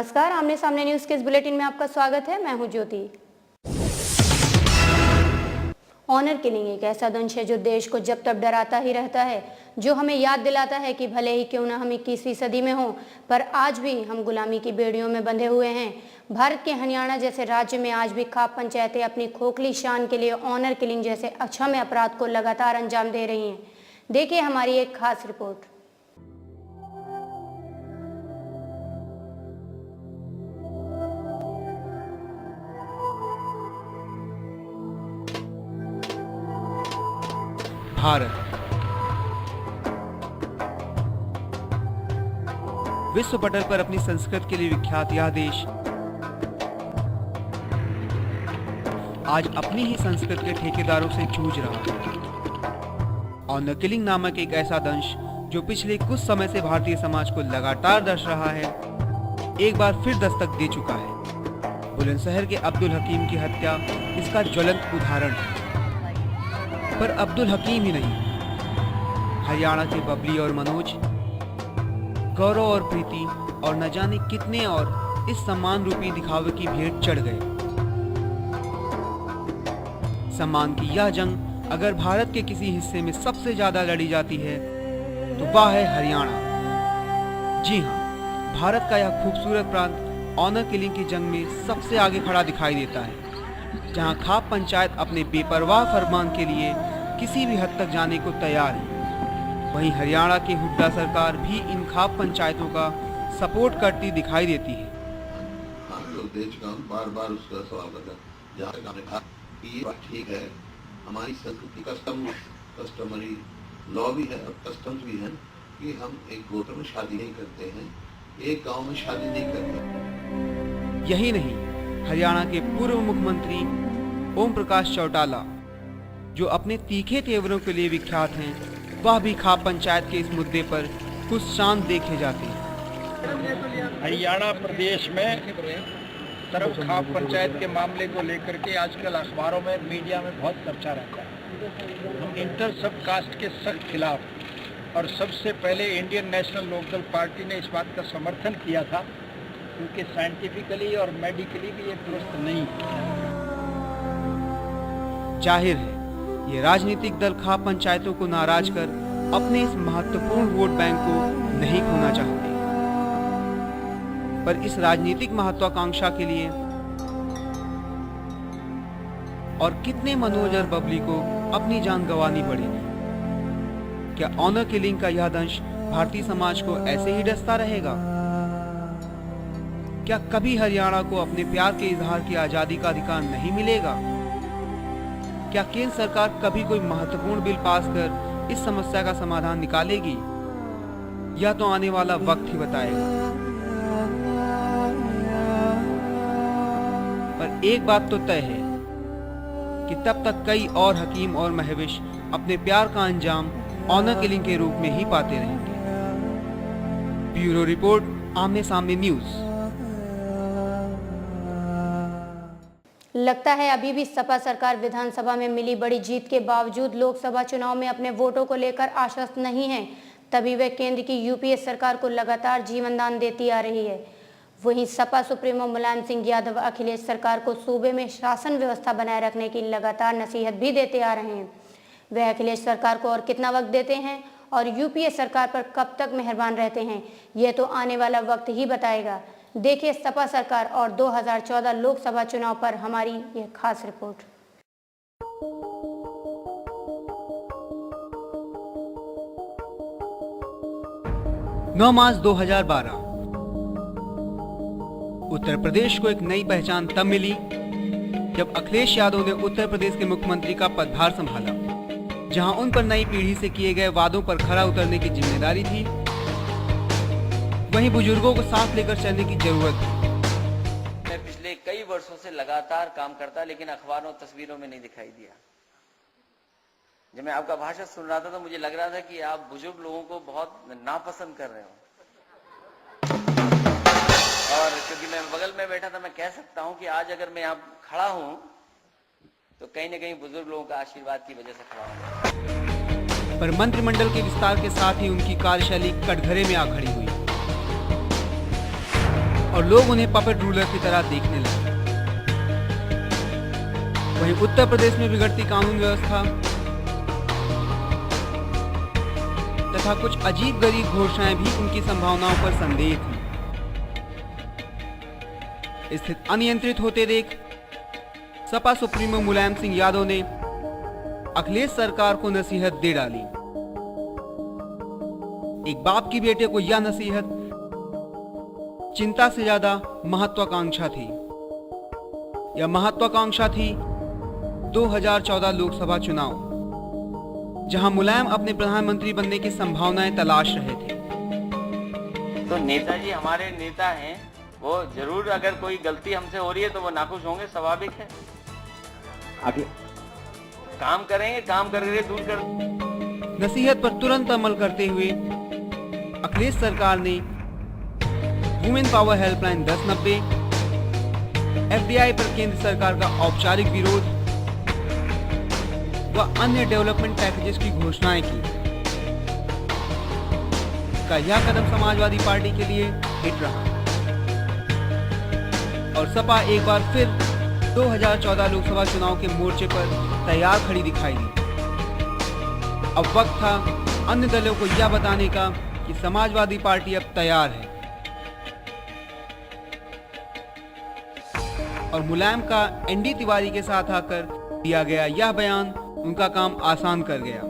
नमस्कार, आमने सामने न्यूज के इस बुलेटिन में आपका स्वागत है। मैं हूं ज्योति। ऑनर किलिंग एक ऐसा दंश है जो देश को जब तब डराता ही रहता है, जो हमें याद दिलाता है कि भले ही क्यों ना हम 21वीं सदी में हों, पर आज भी हम गुलामी की बेड़ियों में बंधे हुए हैं। भारत के हरियाणा जैसे राज्य में आज भी खाप पंचायतें अपनी खोखली शान के लिए ऑनर किलिंग जैसे अक्षम्य अपराध को लगातार अंजाम दे रही हैं। देखिए हमारी एक खास रिपोर्ट। भारत विश्व पटल पर अपनी संस्कृति के लिए विख्यात यह देश आज अपनी ही संस्कृति के ठेकेदारों से जूझ रहा है। ऑनर किलिंग नामक एक ऐसा दंश जो पिछले कुछ समय से भारतीय समाज को लगातार दर्श रहा है, एक बार फिर दस्तक दे चुका है। बुलंदशहर के अब्दुल हकीम की हत्या इसका ज्वलंत उदाहरण है। पर अब्दुल हकीम ही नहीं, हरियाणा के बबली और मनोज, गौरव और प्रीति और न जाने कितने और इस सम्मान रूपी दिखावे की भेंट चढ़ गए। सम्मान की यह जंग अगर भारत के किसी हिस्से में सबसे ज्यादा लड़ी जाती है तो वह है हरियाणा। जी हाँ, भारत का यह खूबसूरत प्रांत ऑनर किलिंग की जंग में सबसे आगे खड़ा दिखाई देता है, जहां खाप पंचायत अपने बेपरवाह फरमान के लिए किसी भी हद तक जाने को तैयार है। वहीं हरियाणा की हुड्डा सरकार भी इन खाप पंचायतों का सपोर्ट करती दिखाई देती है। हम लोग देश का बार बार उसका सवाल करते हैं, जहाँ तक हमने कहा कि ये बात ठीक है, हमारी संस्कृति कस्टमरी लॉ भी है और कस्टम्स भी है कि हम एक गोत्र में शादी नहीं करते हैं, एक गांव में शादी नहीं करते। यही नहीं, हरियाणा के पूर्व मुख्यमंत्री ओम प्रकाश चौटाला, जो अपने तीखे तेवरों के लिए विख्यात हैं, वह भी खाप पंचायत के इस मुद्दे पर कुछ शांत देखे जाते हैं। हरियाणा प्रदेश में तरफ खाप पंचायत के मामले को लेकर के आजकल अखबारों में, मीडिया में बहुत चर्चा रहता है। हम इंटर सब कास्ट के सख्त खिलाफ, और सबसे पहले इंडियन नेशनल लोकदल पार्टी ने इस बात का समर्थन किया था, क्योंकि साइंटिफिकली और मेडिकली भी ये दुरुस्त नहीं है। जाहिर है, ये राजनीतिक दल खाप पंचायतों को नाराज कर अपने इस महत्वपूर्ण वोट बैंक को नहीं खोना चाहते। पर इस राजनीतिक महत्वाकांक्षा के लिए और कितने मनोज और बबली को अपनी जान गंवानी पड़ेगी? क्या ऑनर किलिंग का यह दंश भारतीय समाज को ऐसे ही डसता रहेगा? क्या कभी हरियाणा को अपने प्यार के इजहार की आजादी का अधिकार नहीं मिलेगा? क्या केंद्र सरकार कभी कोई महत्वपूर्ण बिल पास कर इस समस्या का समाधान निकालेगी? यह तो आने वाला वक्त ही बताएगा। पर एक बात तो तय है कि तब तक कई और हकीम और महविश अपने प्यार का अंजाम ऑनर किलिंग के रूप में ही पाते रहेंगे। ब्यूरो रिपोर्ट, आमने सामने न्यूज। लगता है अभी भी सपा सरकार विधानसभा में मिली बड़ी जीत के बावजूद लोकसभा चुनाव में अपने वोटों को लेकर आश्वस्त नहीं है, तभी वह केंद्र की यूपीए सरकार को लगातार जीवनदान देती आ रही है। वहीं सपा सुप्रीमो मुलायम सिंह यादव अखिलेश सरकार को सूबे में शासन व्यवस्था बनाए रखने की लगातार नसीहत भी देते आ रहे हैं। वह अखिलेश सरकार को और कितना वक्त देते हैं और यूपीए सरकार पर कब तक मेहरबान रहते हैं, यह तो आने वाला वक्त ही बताएगा। देखिए सपा सरकार और 2014 लोकसभा चुनाव पर हमारी यह खास रिपोर्ट। नौ मार्च 2012 उत्तर प्रदेश को एक नई पहचान तब मिली जब अखिलेश यादव ने उत्तर प्रदेश के मुख्यमंत्री का पदभार संभाला, जहां उन पर नई पीढ़ी से किए गए वादों पर खरा उतरने की जिम्मेदारी थी। वहीं बुजुर्गों को साथ लेकर चलने की जरूरत थी। मैं पिछले कई वर्षों से लगातार काम करता, लेकिन अखबारों तस्वीरों में नहीं दिखाई दिया। जब मैं आपका भाषण सुन रहा था तो मुझे लग रहा था कि आप बुजुर्ग लोगों को बहुत नापसंद कर रहे हो, और क्योंकि मैं बगल में बैठा था, मैं कह सकता हूं कि आज अगर मैं यहाँ खड़ा हूं तो कहीं न कहीं बुजुर्ग लोगों का आशीर्वाद की वजह से खड़ा हूं। पर मंत्रिमंडल के विस्तार के साथ ही उनकी कार्यशैली कटघरे में आ खड़ी हुई। और लोग उन्हें पपेट रूलर की तरह देखने लगे। वहीं उत्तर प्रदेश में बिगड़ती कानून व्यवस्था तथा कुछ अजीब-गरीब घोषणाएं भी उनकी संभावनाओं पर संदेह थी। स्थिति अनियंत्रित होते देख सपा सुप्रीमो मुलायम सिंह यादव ने अखिलेश सरकार को नसीहत दे डाली। एक बाप की बेटे को यह नसीहत चिंता से ज्यादा महत्वाकांक्षा थी। यह महत्वाकांक्षा थी 2014 लोकसभा चुनाव, जहां मुलायम अपने प्रधानमंत्री बनने की संभावनाएं तलाश रहे थे। तो नेताजी हमारे नेता हैं, वो जरूर अगर कोई गलती हमसे हो रही है तो वो नाखुश होंगे, स्वाभाविक है। आगे काम करेंगे, काम करके दूर कर। नसीहत पर तुरंत अमल करते हुए अखिलेश सरकार ने वुमेन पावर हेल्पलाइन 1090, एफडीआई पर केंद्र सरकार का औपचारिक विरोध व अन्य डेवलपमेंट पैकेजेस की घोषणाएं की। का यह कदम समाजवादी पार्टी के लिए हिट रहा और सपा एक बार फिर 2014 लोकसभा चुनाव के मोर्चे पर तैयार खड़ी दिखाई दी। अब वक्त था अन्य दलों को यह बताने का कि समाजवादी पार्टी अब तैयार है और मुलायम का एनडी तिवारी के साथ आकर दिया गया यह बयान उनका काम आसान कर गया।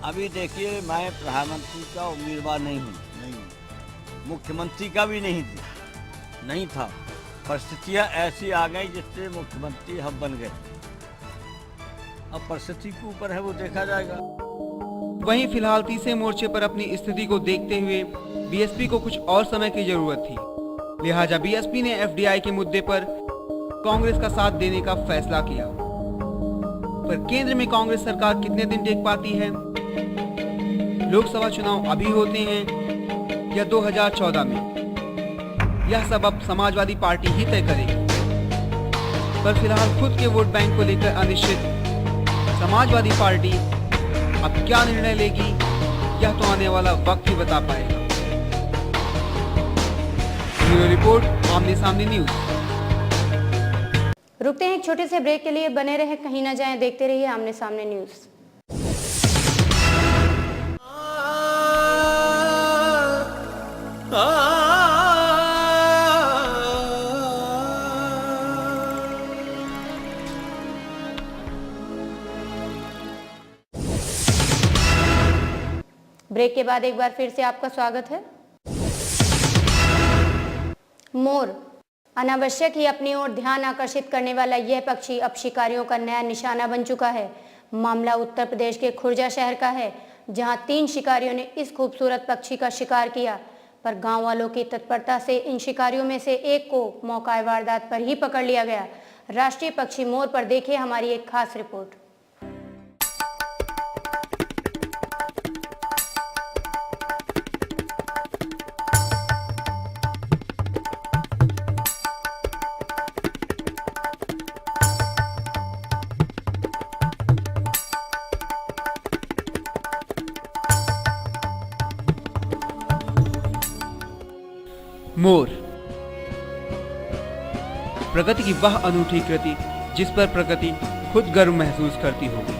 अभी देखिए, मैं प्रधानमंत्री का उम्मीदवार नहीं हूँ, मुख्यमंत्री का भी नहीं था। परिस्थितियाँ ऐसी आ गई जिससे मुख्यमंत्री हम बन गए। अब परिस्थिति के ऊपर है, वो देखा जाएगा। वहीं फिलहाल तीसरे मोर्चे पर अपनी स्थिति को देखते हुए बीएसपी को कुछ और समय की जरूरत थी। लिहाजा बीएसपी ने एफडीआई के मुद्दे पर कांग्रेस का साथ देने का फैसला किया। पर केंद्र में कांग्रेस सरकार कितने दिन टेक पाती है? लोकसभा चुनाव अभी होते हैं या 2014 में? यह सब अब समाजवादी पार्टी ही तय करेगी। पर फिलहाल खुद के वोट बैंक को लेकर अनिश्चित समाजवादी पार्टी अब क्या निर्णय लेगी, यह तो आने वाला वक्त ही बता पाएगा। ब्यूरो रिपोर्ट, आमने सामने न्यूज। रुकते हैं एक छोटे से ब्रेक के लिए, बने रहे, कहीं ना जाएं, देखते रहिए आमने सामने न्यूज। ब्रेक के बाद एक बार फिर से आपका स्वागत है। मोर, अनावश्यक ही अपनी ओर ध्यान आकर्षित करने वाला यह पक्षी अब शिकारियों का नया निशाना बन चुका है। मामला उत्तर प्रदेश के खुर्जा शहर का है, जहां 3 शिकारियों ने इस खूबसूरत पक्षी का शिकार किया। पर गांव वालों की तत्परता से इन शिकारियों में से एक को मौका वारदात पर ही पकड़ लिया गया। राष्ट्रीय पक्षी मोर पर देखिए हमारी एक खास रिपोर्ट। मोर, प्रकृति की वह अनूठी कृति जिस पर प्रकृति खुद गर्व महसूस करती होगी।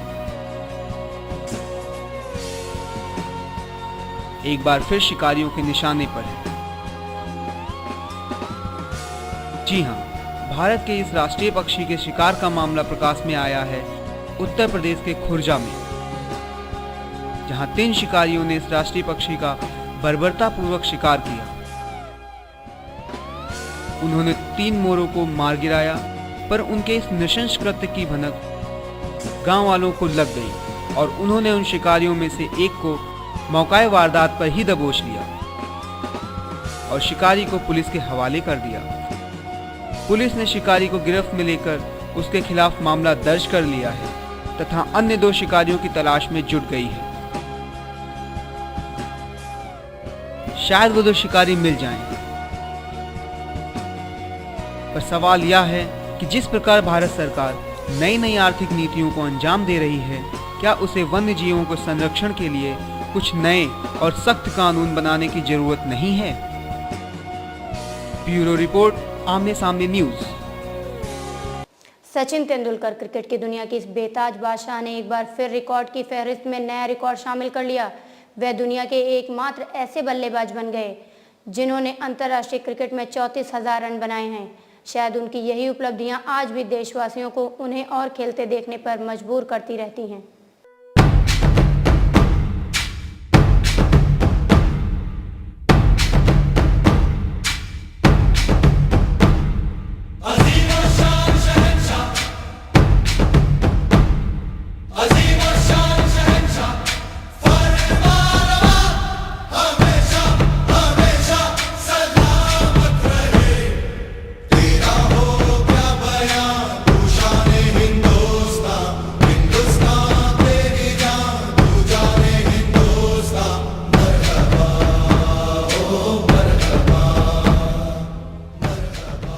एक बार फिर शिकारियों के निशाने पर है। जी हां, भारत के इस राष्ट्रीय पक्षी के शिकार का मामला प्रकाश में आया है उत्तर प्रदेश के खुर्जा में, जहां 3 शिकारियों ने इस राष्ट्रीय पक्षी का बर्बरतापूर्वक शिकार किया। उन्होंने 3 मोरों को मार गिराया, पर उनके इस नृशंस कृत्य की भनक गांव वालों को लग गई और उन्होंने उन शिकारियों में से एक को मौकाए वारदात पर ही दबोच लिया और शिकारी को पुलिस के हवाले कर दिया। पुलिस ने शिकारी को गिरफ्त में लेकर उसके खिलाफ मामला दर्ज कर लिया है तथा अन्य 2 शिकारियों की तलाश में जुट गई है। शायद वो 2 शिकारी मिल जाएं। पर सवाल यह है कि जिस प्रकार भारत सरकार नई नई आर्थिक नीतियों को अंजाम दे रही है, क्या उसे वन्य जीवों को संरक्षण के लिए कुछ नए और सख्त कानून बनाने की जरूरत नहीं है? ब्यूरो रिपोर्ट, आमने सामने न्यूज। सचिन तेंदुलकर क्रिकेट की दुनिया की इस बेताज बादशाह ने एक बार फिर रिकॉर्ड की फहरिस्त में नया रिकॉर्ड शामिल कर लिया। वह दुनिया के एकमात्र ऐसे बल्लेबाज बन गए जिन्होंने अंतर्राष्ट्रीय क्रिकेट में 34,000 रन बनाए हैं। शायद उनकी यही उपलब्धियां आज भी देशवासियों को उन्हें और खेलते देखने पर मजबूर करती रहती हैं।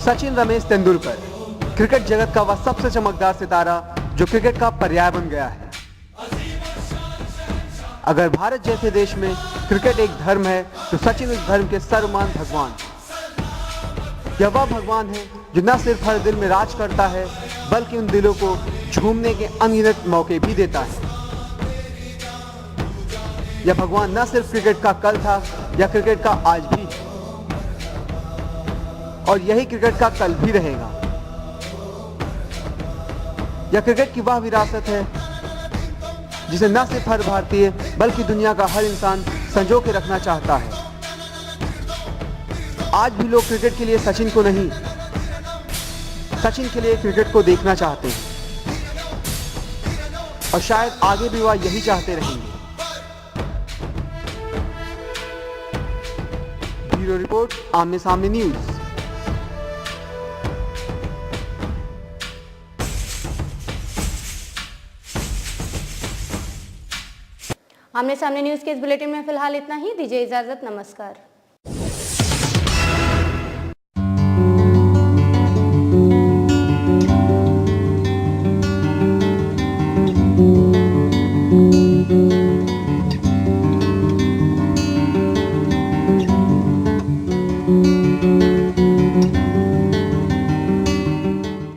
सचिन रमेश तेंदुलकर क्रिकेट जगत का वह सबसे चमकदार सितारा जो क्रिकेट का पर्याय बन गया है। अगर भारत जैसे देश में क्रिकेट एक धर्म है तो सचिन उस धर्म के सर्वमान भगवान। यह वह भगवान है जो न सिर्फ हर दिल में राज करता है बल्कि उन दिलों को झूमने के अनगिनत मौके भी देता है। यह भगवान न सिर्फ क्रिकेट का कल था या क्रिकेट का आज भी है और यही क्रिकेट का कल भी रहेगा। यह क्रिकेट की वह विरासत है जिसे न सिर्फ हर भारतीय बल्कि दुनिया का हर इंसान संजो के रखना चाहता है। आज भी लोग क्रिकेट के लिए सचिन को नहीं, सचिन के लिए क्रिकेट को देखना चाहते हैं और शायद आगे भी वह यही चाहते रहेंगे। ब्यूरो रिपोर्ट, आमने सामने न्यूज। आमने सामने न्यूज के इस बुलेटिन में फिलहाल इतना ही। दीजिए इजाजत, नमस्कार।